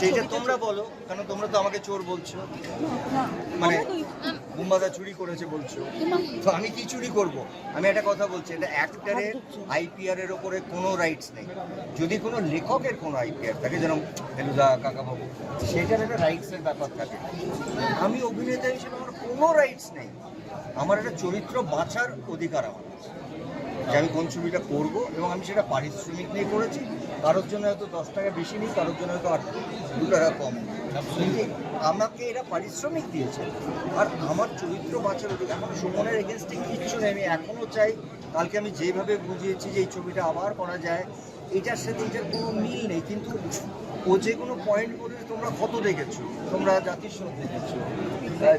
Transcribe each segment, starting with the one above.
সেইটা তোমরা বলো, কারণ তোমরা তো আমাকে চোর বলছো, মানে বুম্বাদা চুরি করেছে বলছো, তো আমি কি চুরি করব? আমি একটা কথা বলছি, এটা অ্যাক্টরের আইপিআর এর ওপরে কোনো রাইটস নেই। যদি কোনো লেখকের কোনো আইপিআর থাকে, যেরকম ফেলুদা কাকাবাবু, সেটার একটা রাইটসের ব্যাপার থাকে। আমি অভিনেতা হিসেবে আমার কোনো রাইটস নেই। আমার একটা চরিত্র বাঁচার অধিকার আমার আছে, যে আমি কোন ছবিটা করব, এবং আমি সেটা পারিশ্রমিক নিয়ে করেছি। কারোর জন্য হয়তো 10 টাকা বেশি নিই, কারোর জন্য হয়তো 2 টাকা কম। কিন্তু আমাকে এরা পারিশ্রমিক দিয়েছে, আর আমার চরিত্র বাঁচার অধিকার। এখন সুমনের এগেনস্টে কিচ্ছু নেই। আমি এখনও চাই, কালকে আমি যেভাবে বুঝিয়েছি যে এই ছবিটা আবার করা যায়, এটার সাথে এটার কোনো মিল নেই। কিন্তু ও যে কোনো পয়েন্ট করে, তোমরা কত দেখেছো, তোমরা জাতিস্বর দেখেছো,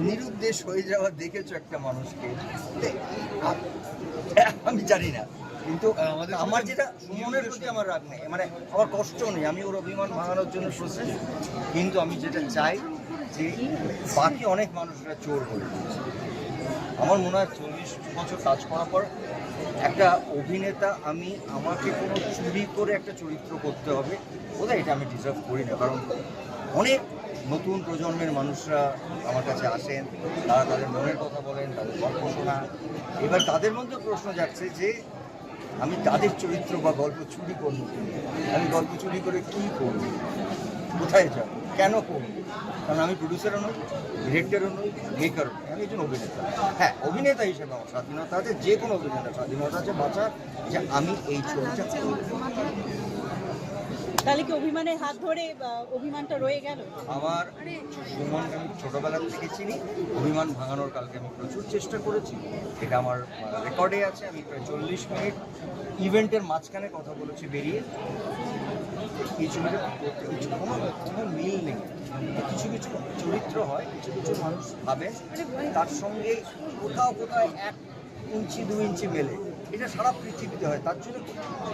নিরুদ্দেশ হয়ে যাওয়া দেখেছো একটা মানুষকে। আমি জানি না, কিন্তু আমার যেটা সুমনের প্রতি আমার রাগ নেই, মানে আমার কষ্ট নেই, আমি ওর অভিমান ভাঙানোর জন্য প্রসেস। কিন্তু আমি যেটা চাই যে বাকি অনেক মানুষরা চোর করে দিয়েছে। আমার মনে হয় 40 বছর কাজ করার পর একটা অভিনেতা, আমাকে কোনো চুরি করে একটা চরিত্র করতে হবে, বোধহয় এটা আমি ডিজার্ভ করি না। কারণ অনেক নতুন প্রজন্মের মানুষরা আমার কাছে আসেন, তারা তাদের মনের কথা বলেন, তাদের গল্প শোনান। এবার তাদের মধ্যে প্রশ্ন যাচ্ছে যে আমি তাদের চরিত্র বা গল্প চুরি করবো। আমি গল্প চুরি করে কী করবো, কোথায় যাব, কেন করবো? কারণ আমি প্রডিউসারও নই, ডিরেক্টরও নই, মেকারও নই, আমি একজন অভিনেতা। হ্যাঁ, অভিনেতা হিসেবে আমার স্বাধীনতা আছে, যে কোনো অভিনেতা স্বাধীনতা আছে বাঁচার, যে আমি এই ছবিটা করব। তাহলে কি অভিমানের হাত ধরে অভিমানটা রয়ে গেল? আমার সুমনকে আমি ছোটোবেলা থেকে চিনি, অভিমান ভাঙানোর কালকে আমি প্রচুর চেষ্টা করেছি, এটা আমার রেকর্ডে আছে। আমি প্রায় 40 মিনিট ইভেন্টের মাঝখানে কথা বলেছি বেরিয়ে। এই ছবিটা করতে কোনো মিল নেই। কিছু কিছু চরিত্র হয়, কিছু কিছু মানুষ ভাবেন তার সঙ্গে কোথাও 1 ইঞ্চি 2 ইঞ্চি মেলে, এটা সারা পৃথিবীতে হয়। তার জন্য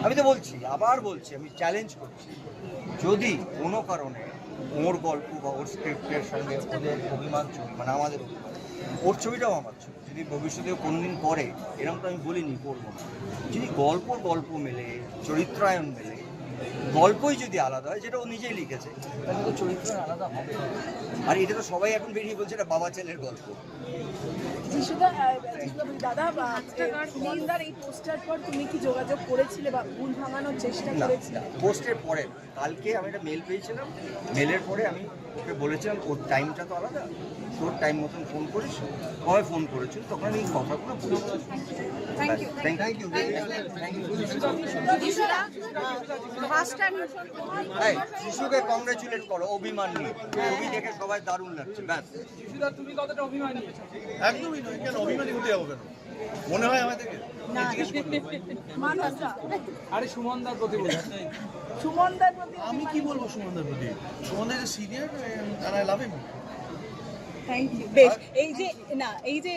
আমি তো বলছি, আবার বলছি, আমি চ্যালেঞ্জ করছি, যদি কোনো কারণে ওর গল্প বা ওর স্ক্রিপ্টের সঙ্গে ওদের অভিমান ছবি, মানে আমাদের অভিমান, ওর ছবিটাও আমার ছবি, যদি ভবিষ্যতে কোনোদিন করে, এরকম তো আমি বলিনি করবো না। যদি গল্প মেলে, চরিত্রায়ন মেলে, গল্পই যদি আলাদা হয়, যেটা ও নিজেই লিখেছে, তাহলে তো চরিত্র আলাদা হবে। আর এটা তো সবাই এখন বেরিয়ে বলছে এটা বাবা ছেলের গল্প। দাদা, সুমনদার এই পোস্টার পর তুমি কি যোগাযোগ করেছিলে বা ভুল ভাঙানোর চেষ্টা করেছিলে? পোস্টের পরে কালকে আমি একটা মেল পেয়েছিলাম, মেলের পরে আমি ওকে বলেছিলাম ওর টাইমটা তো আলাদা, তোর টাইম মতন ফোন করিস। কবে ফোন করেছিল তখন আমি এই কথাগুলো বলেছি। Thank you. শিশুকে কংগ্রেচুলেট করো অভিমান নিয়ে, ছবি দেখে সবাই দারুণ লাগছে। ব্যাস, তুমি কতটা অভিমানী? একদমই নয়। কেন অভিমানী হতে যাবো কেন? মনে হয় আমাদের আরে সুমনদার প্রতি সুমনদার প্রতি আমি কি বলবো সুমনদার প্রতি? সুমনদার সিনিয়র, আর I love him. Thank you. বেশ, এই যে